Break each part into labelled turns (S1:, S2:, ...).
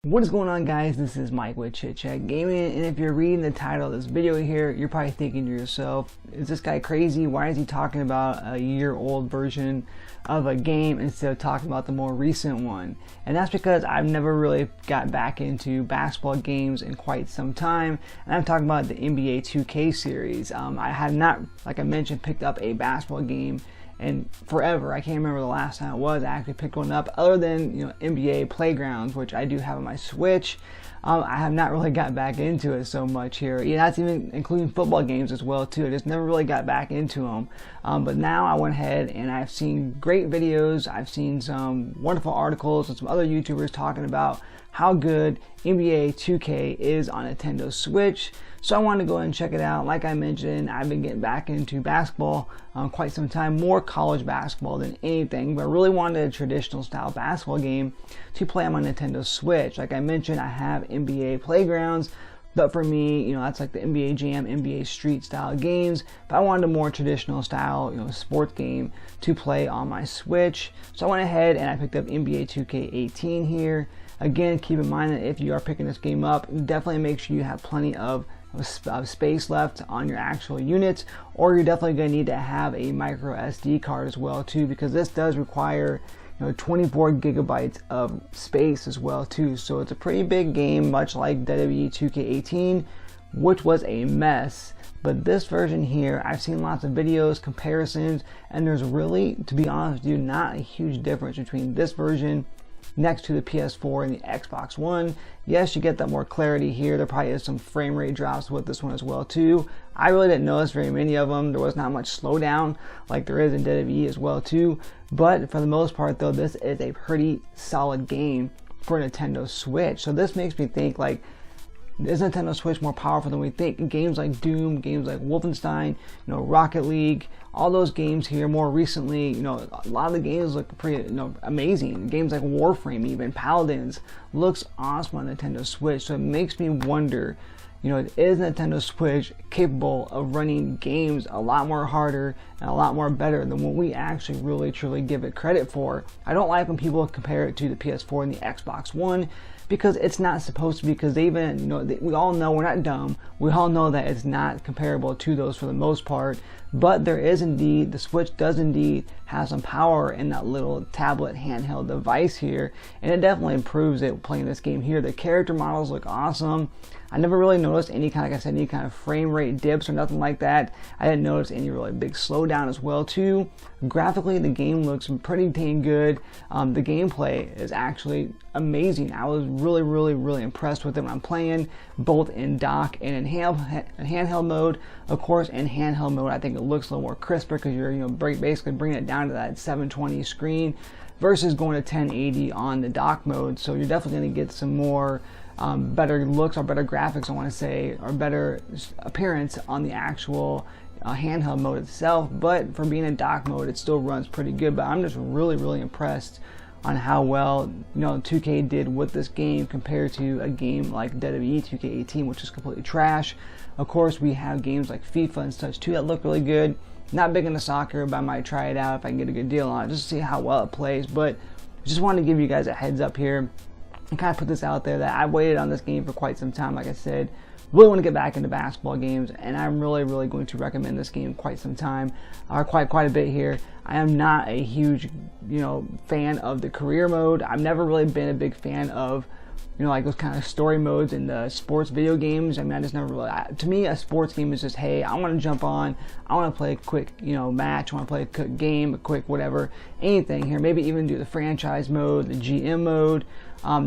S1: What is going on, guys? This is Mike with Chit Chat Gaming, and if you're reading the title of this video here, you're probably thinking to yourself, is this guy crazy? Why is he talking about a year-old version of a game instead of talking about the more recent one? And that's because I've never really got back into basketball games in quite some time, and I'm talking about the NBA 2K series. I have not, like I mentioned, picked up a basketball game and forever. I can't remember the last time it was I actually picked one up, other than NBA Playgrounds, which I do have on my Switch. I have not really got back into it so much here. Yeah, that's even including football games as well too. I just never really got back into them. But now I went ahead and I've seen great videos. I've seen some wonderful articles and some other YouTubers talking about how good NBA 2K is on Nintendo Switch. So I wanted to go ahead and check it out. Like I mentioned, I've been getting back into basketball quite some time, more college basketball than anything, but I really wanted a traditional style basketball game to play on my Nintendo Switch. Like I mentioned, I have NBA Playgrounds, but for me, that's like the NBA Jam, NBA Street style games. But I wanted a more traditional style, sports game to play on my Switch. So I went ahead and I picked up NBA 2K18 here. Again, keep in mind that if you are picking this game up, definitely make sure you have plenty of space left on your actual units, or you're definitely going to need to have a micro SD card as well too, because this does require 24 gigabytes of space as well too. So it's a pretty big game, much like WWE 2K18, which was a mess. But this version here, I've seen lots of videos, comparisons, and there's really, to be honest with you, not a huge difference between this version next to the PS4 and the Xbox One. Yes, you get that more clarity here. There probably is some frame rate drops with this one as well too. I really didn't notice very many of them. There was not much slowdown like there is in WWE as well too. But for the most part though, this is a pretty solid game for Nintendo Switch. So this makes me think, like, is Nintendo Switch more powerful than we think? Games like Doom, games like Wolfenstein, Rocket League, all those games here more recently, a lot of the games look pretty, amazing. Games like Warframe, even Paladins, looks awesome on Nintendo Switch. So it makes me wonder, is Nintendo Switch capable of running games a lot more harder and a lot more better than what we actually really truly give it credit for? I don't like when people compare it to the PS4 and the Xbox One, because it's not supposed to be, because they even, we all know, we're not dumb, we all know that it's not comparable to those for the most part. But there is indeed, the Switch does indeed have some power in that little tablet handheld device here, and it definitely improves it playing this game here. The character models look awesome. I never really noticed any kind, like I said, any kind of frame rate dips or nothing like that. I didn't notice any really big slowdown as well too. Graphically, the game looks pretty dang good. The gameplay is actually amazing. I was really impressed with it when I'm playing, both in dock and in handheld mode. Of course, in handheld mode, I think it looks a little more crisper because you're basically bringing it down to that 720 screen versus going to 1080 on the dock mode. So you're definitely going to get some more better looks, or better graphics, I want to say, or better appearance on the actual handheld mode itself. But for being in dock mode, it still runs pretty good. But I'm just really impressed on how well 2K did with this game compared to a game like WWE 2K18, which is completely trash. Of course, we have games like FIFA and such too that look really good. Not big into soccer, but I might try it out if I can get a good deal on it, just to see how well it plays. But I just wanted to give you guys a heads up here and kind of put this out there that I've waited on this game for quite some time. Like I said, really want to get back into basketball games, and I'm really going to recommend this game quite some time, or quite a bit here. I am not a huge fan of the career mode. I've never really been a big fan of like those kind of story modes in the sports video games. I mean, I just never really, to me, a sports game is just, hey, I want to jump on, I want to play a quick match, I want to play a quick game, a quick whatever, anything here. Maybe even do the franchise mode, the GM mode.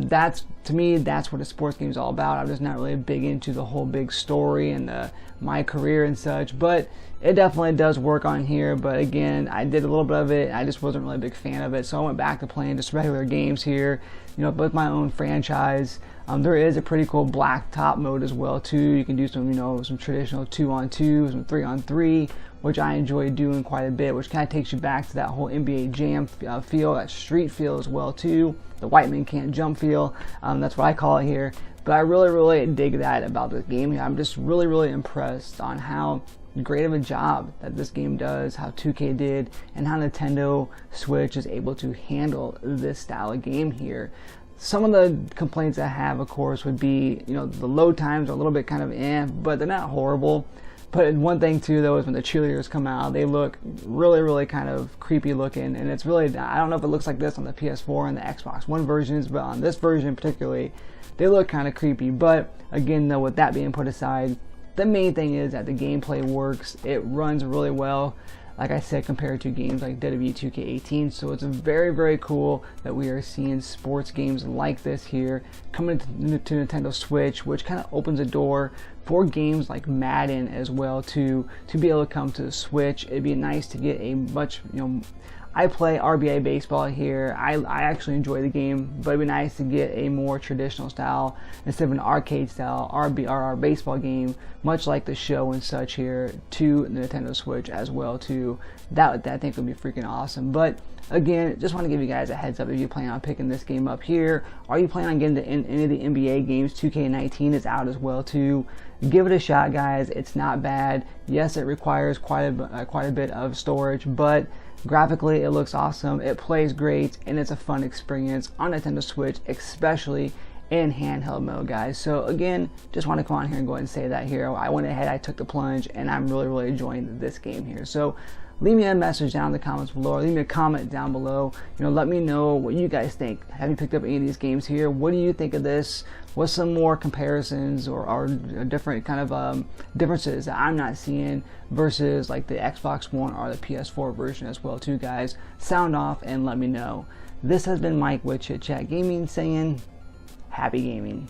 S1: That's, to me, that's what a sports game is all about. I'm just not really big into the whole big story and my career and such, but it definitely does work on here. But again, I did a little bit of it, I just wasn't really a big fan of it, so I went back to playing just regular games here, with my own franchise. There is a pretty cool black top mode as well too. You can do some some traditional 2-on-2, some 3-on-3, which I enjoy doing quite a bit, which kind of takes you back to that whole NBA Jam feel, that street feel as well too, the white man can't jump feel. That's what I call it here. But I really dig that about this game. I'm just really impressed on how great of a job that this game does, how 2K did, and how Nintendo Switch is able to handle this style of game here. Some of the complaints I have, of course, would be, you know, the load times are a little bit kind of but they're not horrible. But one thing too, though, is when the cheerleaders come out, they look really kind of creepy looking, and it's really, I don't know if it looks like this on the PS4 and the Xbox One versions, but on this version particularly, they look kind of creepy. But again, though, with that being put aside, the main thing is that the gameplay works. It runs really well, like I said, compared to games like WWE 2K18. So it's very cool that we are seeing sports games like this here coming to Nintendo Switch, which kind of opens a door for games like Madden as well to be able to come to the Switch. It'd be nice to get a much, you know, I play RBI baseball here. I actually enjoy the game, but it'd be nice to get a more traditional style instead of an arcade style RBR baseball game, much like the show and such here, to the Nintendo Switch as well too. That I think would be freaking awesome. But again, just want to give you guys a heads up if you plan on picking this game up here. Are you planning on getting to any of the NBA games? 2K19 is out as well too. Give it a shot, guys. It's not bad. Yes, it requires quite a bit of storage, but graphically it looks awesome, it plays great, and it's a fun experience on Nintendo Switch, especially in handheld mode, guys. So again, just want to come on here and go ahead and say that here. I went ahead, I took the plunge, and I'm really enjoying this game here. So leave me a message down in the comments below, or leave me a comment down below. You know, let me know what you guys think. Have you picked up any of these games here? What do you think of this? What's some more comparisons or different kind of differences that I'm not seeing versus like the Xbox One or the PS4 version as well too, guys? Sound off and let me know. This has been Mike with Chit Chat Gaming saying happy gaming.